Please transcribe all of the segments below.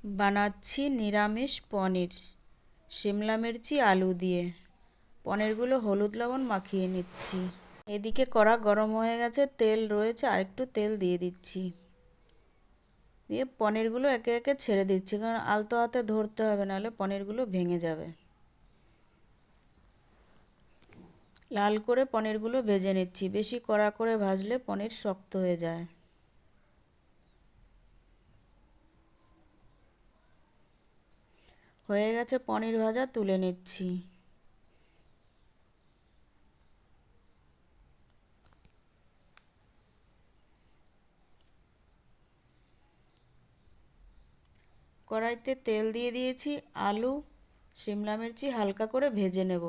বানাচ্ছি নিরামিষ পনির, শিমলা মির্চি আলু দিয়ে। পনিরগুলো হলুদ লবণ মাখিয়ে নিচ্ছি। এদিকে কড়া গরম হয়ে গেছে, তেল রয়েছে, আর একটু তেল দিয়ে দিচ্ছি। দিয়ে পনিরগুলো একে একে ছেড়ে দিচ্ছি, কারণ আলতো হাতে ধরতে হবে, নাহলে পনিরগুলো ভেঙে যাবে। লাল করে পনিরগুলো ভেজে নিচ্ছি, বেশি কড়া করে ভাজলে পনির শক্ত হয়ে যায়। হয়ে গেছে পনির ভাজা, তুলে নিচ্ছি। কড়াইতে তেল দিয়ে দিয়েছি, আলু শিমলা মির্চি হালকা করে ভেজে নেব।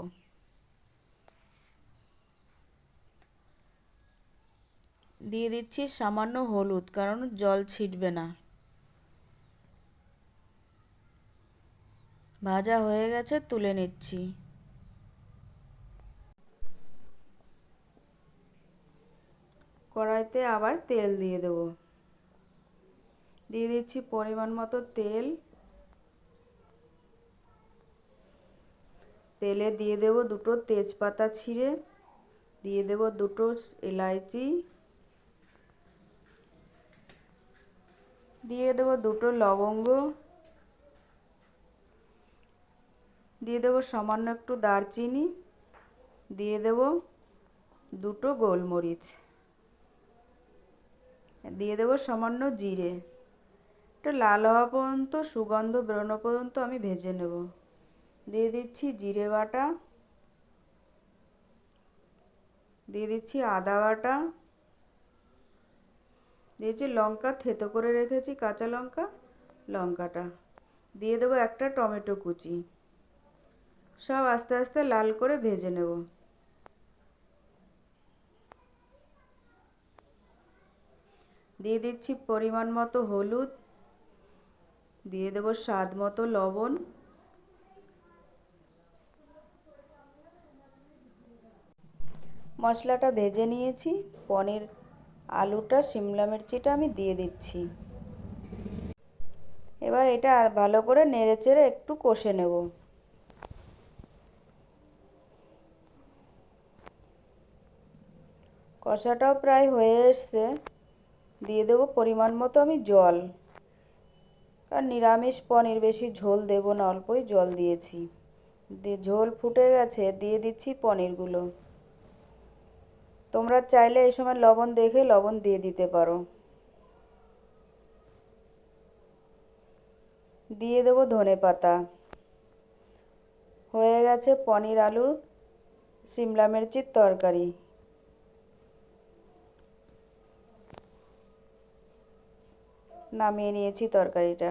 দিয়ে দিচ্ছি সামান্য হলুদ, কারণ জল ছিটবে না। ভাজা হয়ে গেছে, তুলে নিচ্ছি। কড়াইতে আবার তেল দিয়ে দেব। দিয়ে দিচ্ছি পরিমাণ মতো তেল। তেলে দিয়ে দেব দুটো তেজপাতা ছিঁড়ে, দিয়ে দেব দুটো এলাচি, দিয়ে দেব দুটো লবঙ্গ, দিয়ে দেব সামান্য একটু দারচিনি, দিয়ে দেব দুটো গোলমরিচ, দিয়ে দেব সামান্য জিরে। এটা লাল হওয়া পর্যন্ত, সুগন্ধ বেরোনো পর্যন্ত আমি ভেজে নেব। দিয়ে দিচ্ছি জিরে বাটা, দিয়ে দিচ্ছি আদা বাটা, দিয়েছি লঙ্কা থেতো করে রেখেছি, কাঁচা লঙ্কা, লঙ্কাটা দিয়ে দেবো, একটা টমেটো কুচি। সব আস্তে আস্তে লাল করে ভেজে নেব। দিয়ে দিচ্ছি পরিমাণ মতো হলুদ, দিয়ে দেবো স্বাদ মতো লবণ। মশলাটা ভেজে নিয়েছি, পনির আলুটা শিমলা মির্চিটা আমি দিয়ে দিচ্ছি। এবার এটা ভালো করে নেড়ে চেড়ে একটু কষে নেব। কষাটাও প্রায় হয়ে এসছে, দিয়ে দেবো পরিমাণ মতো আমি জল। আর নিরামিষ পনির, বেশি ঝোল দেব না, অল্পই জল দিয়েছি। দিয়ে ঝোল ফুটে গেছে, দিয়ে দিচ্ছি পনিরগুলো। তোমরা চাইলে এই সময় লবণ দেখে লবণ দিয়ে দিতে পারো। দিয়ে দেবো ধনেপাতা। হয়ে গেছে পনির আলুর শিমলা মির্চির তরকারি। নামিয়ে নিয়েছি তরকারিটা।